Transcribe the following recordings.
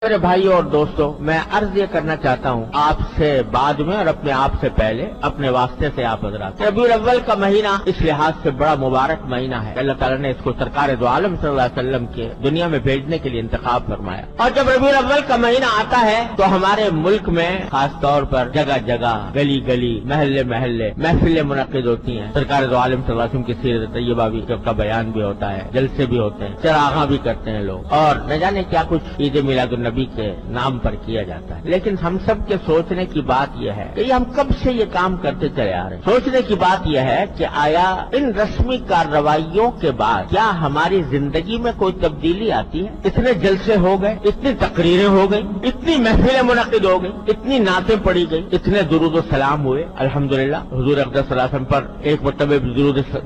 میرے بھائیوں اور دوستوں، میں عرض یہ کرنا چاہتا ہوں آپ سے بعد میں اور اپنے آپ سے پہلے اپنے واسطے سے آپ حضرات، ربیع الاول کا مہینہ اس لحاظ سے بڑا مبارک مہینہ ہے۔ اللہ تعالیٰ نے اس کو سرکار دو عالم صلی اللہ علیہ وسلم کے دنیا میں بھیجنے کے لیے انتخاب فرمایا، اور جب ربیع الاول کا مہینہ آتا ہے تو ہمارے ملک میں خاص طور پر جگہ جگہ، گلی گلی، محلے محلے محفلیں منعقد ہوتی ہیں۔ سرکار دو عالم صلی اللہ علیہ وسلم کی سیرت طیبہ بھی کا بیان بھی ہوتا ہے، جلسے بھی ہوتے ہیں، چراغاں بھی کرتے ہیں لوگ، اور نہ جانے کیا کچھ عید میلاد النبی کے نام پر کیا جاتا ہے۔ لیکن ہم سب کے سوچنے کی بات یہ ہے کہ ہم کب سے یہ کام کرتے چلے آ رہے ہیں۔ سوچنے کی بات یہ ہے کہ آیا ان رسمی کارروائیوں کے بعد کیا ہماری زندگی میں کوئی تبدیلی آتی ہے؟ اتنے جلسے ہو گئے، اتنی تقریریں ہو گئی، اتنی محفلیں منعقد ہو گئی، اتنی نعتیں پڑھی گئی، اتنے درود و سلام ہوئے۔ الحمدللہ حضور اقدس صلی اللہ علیہ وسلم پر ایک مرتبہ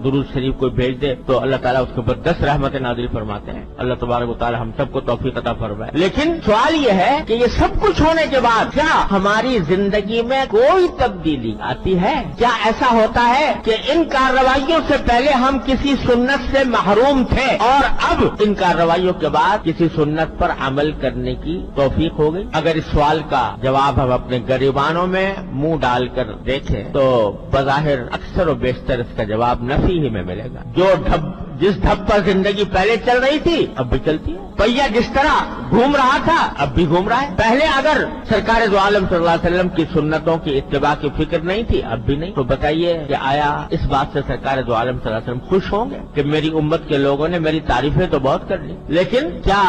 درود شریف کو بھیج دے تو اللہ تعالیٰ اس کے اوپر 10 رحمتیں نازل فرماتے ہیں۔ اللہ تبارک و تعالیٰ ہم سب کو توفیق عطا فرمائے۔ لیکن سوال یہ ہے کہ یہ سب کچھ ہونے کے بعد کیا ہماری زندگی میں کوئی تبدیلی آتی ہے؟ کیا ایسا ہوتا ہے کہ ان کارروائیوں سے پہلے ہم کسی سنت سے محروم تھے اور اب ان کارروائیوں کے بعد کسی سنت پر عمل کرنے کی توفیق ہو گئی؟ اگر اس سوال کا جواب ہم اپنے گریبانوں میں منہ ڈال کر دیکھیں تو بظاہر اکثر و بیشتر اس کا جواب نفی ہی میں ملے گا۔ جس ڈھب پر زندگی پہلے چل رہی تھی اب بھی چلتی ہے، پہیا جس طرح گھوم رہا تھا اب بھی گھوم رہا ہے۔ پہلے اگر سرکار دو عالم صلی اللہ علیہ وسلم کی سنتوں کی اتباع کی فکر نہیں تھی اب بھی نہیں، تو بتائیے کہ آیا اس بات سے سرکار دو عالم صلی اللہ علیہ وسلم خوش ہوں گے کہ میری امت کے لوگوں نے میری تعریفیں تو بہت کر لی، لیکن کیا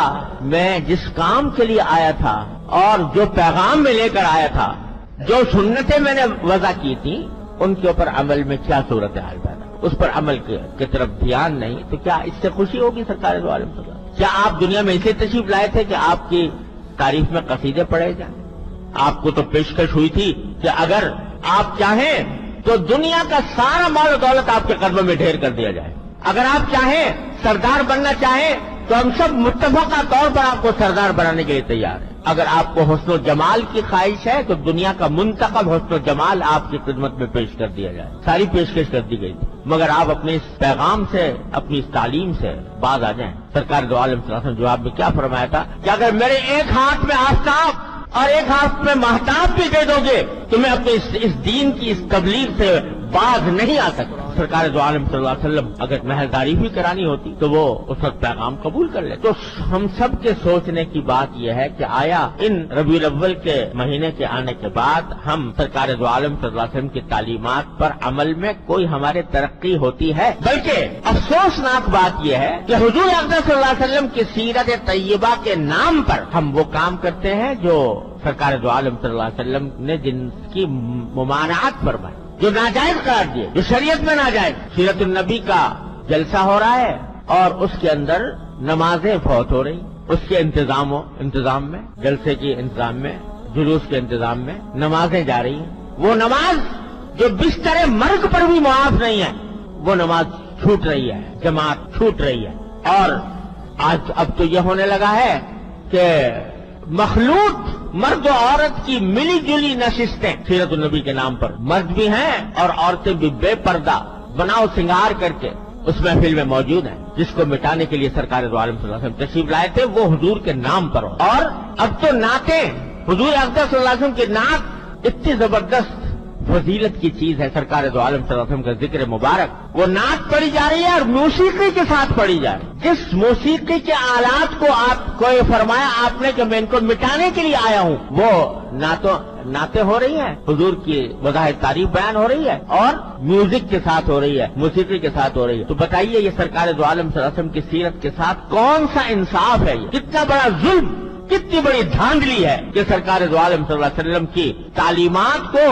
میں جس کام کے لیے آیا تھا اور جو پیغام میں لے کر آیا تھا، جو سنتیں میں نے وضع کی تھی، ان کے اوپر عمل میں کیا صورتحال پیدا، اس پر عمل کی طرف دھیان نہیں، تو کیا اس سے خوشی ہوگی سرکار دو عالم صلی اللہ علیہ وسلم؟ کیا آپ دنیا میں اسے تشریف لائے تھے کہ آپ کی تعریف میں قصیدے پڑھے جائیں؟ آپ کو تو پیشکش ہوئی تھی کہ اگر آپ چاہیں تو دنیا کا سارا مال و دولت آپ کے قدموں میں ڈھیر کر دیا جائے، اگر آپ چاہیں سردار بننا چاہیں تو ہم سب متفقہ طور پر آپ کو سردار بنانے کے لیے تیار ہیں، اگر آپ کو حسن و جمال کی خواہش ہے تو دنیا کا منتخب حسن و جمال آپ کی خدمت میں پیش کر دیا جائے۔ ساری پیشکش کر دی گئی تھی، مگر آپ اپنے اس پیغام سے، اپنی اس تعلیم سے باز آ جائیں۔ سرکار دو عالم صلی اللہ علیہ وسلم جواب میں کیا فرمایا تھا کہ اگر میرے ایک ہاتھ میں آفتاب اور ایک ہاتھ میں مہتاب بھی دے دو گے تو میں اپنے اس دین کی اس تبلیغ سے باز نہیں آ سکتا۔ سرکار دو عالم صلی اللہ علیہ وسلم اگر محض بھی کرانی ہوتی تو وہ اس وقت پیغام قبول کر لے۔ تو ہم سب کے سوچنے کی بات یہ ہے کہ آیا ان ربیع الاول کے مہینے کے آنے کے بعد ہم سرکار دو عالم صلی اللہ علیہ وسلم کی تعلیمات پر عمل میں کوئی ہمارے ترقی ہوتی ہے؟ بلکہ افسوسناک بات یہ ہے کہ حضور اقدس صلی اللہ علیہ وسلم کی سیرت طیبہ کے نام پر ہم وہ کام کرتے ہیں جو سرکار دو عالم صلی اللہ علیہ وسلم نے جن کی ممانعت فرمائی، جو ناجائز قرار دیے، جو شریعت میں ناجائز۔ سیرت النبی کا جلسہ ہو رہا ہے اور اس کے اندر نمازیں فوت ہو رہی، اس کے انتظام میں، جلسے کے انتظام میں، جلوس کے انتظام میں نمازیں جا رہی ہیں۔ وہ نماز جو بستر مرگ پر بھی معاف نہیں ہے، وہ نماز چھوٹ رہی ہے، جماعت چھوٹ رہی ہے۔ اور آج اب تو یہ ہونے لگا ہے کہ مخلوط مرد و عورت کی ملی جلی نشستیں سیرت النبی کے نام پر، مرد بھی ہیں اور عورتیں بھی بے پردہ بناؤ سنگار کر کے اس محفل میں موجود ہیں، جس کو مٹانے کے لیے سرکار دو عالم صلی اللہ علیہ وسلم تشریف لائے تھے، وہ حضور کے نام پر ہو۔ اور اب تو نعتیں، حضور اقدس صلی اللہ علیہ وسلم کی نعت اتنی زبردست فضیلت کی چیز ہے، سرکار دو عالم صلی اللہ علیہ وسلم کا ذکر مبارک، وہ نعت پڑھی جا رہی ہے اور موسیقی کے ساتھ پڑھی جا رہی ہے۔ جس موسیقی کے آلات کو آپ کو فرمایا آپ نے کہ میں ان کو مٹانے کے لیے آیا ہوں، وہ نعتیں ہو رہی ہیں، حضور کی وضاحت تعریف بیان ہو رہی ہے اور میوزک کے ساتھ ہو رہی ہے، موسیقی کے ساتھ ہو رہی ہے۔ تو بتائیے یہ سرکار دو عالم صلی اللہ علیہ وسلم کی سیرت کے ساتھ کون سا انصاف ہے؟ یہ کتنا بڑا ظلم، کتنی بڑی دھاندلی ہے کہ سرکار دو عالم صلی اللہ علیہ وسلم کی تعلیمات کو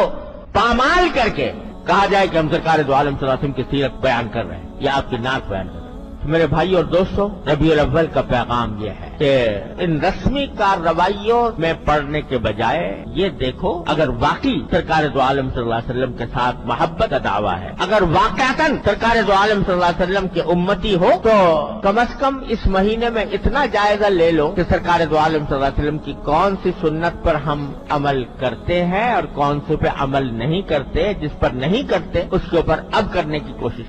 پامال کر کے کہا جائے کہ ہم سرکار دو عالم صلی اللہ علیہ وسلم کی سیرت بیان کر رہے ہیں یا آپ کی نعت بیان کر رہے ہیں۔ میرے بھائی اور دوستوں، ربیع الاول کا پیغام یہ ہے کہ ان رسمی کارروائیوں میں پڑھنے کے بجائے یہ دیکھو اگر واقعی سرکار دو عالم صلی اللہ علیہ وسلم کے ساتھ محبت کا دعویٰ ہے، اگر واقعتاً سرکار دو عالم صلی اللہ علیہ وسلم کے امتی ہو تو کم از کم اس مہینے میں اتنا جائزہ لے لو کہ سرکار دو عالم صلی اللہ علیہ وسلم کی کون سی سنت پر ہم عمل کرتے ہیں اور کون سے پہ عمل نہیں کرتے، جس پر نہیں کرتے اس کے اوپر اب کرنے کی کوشش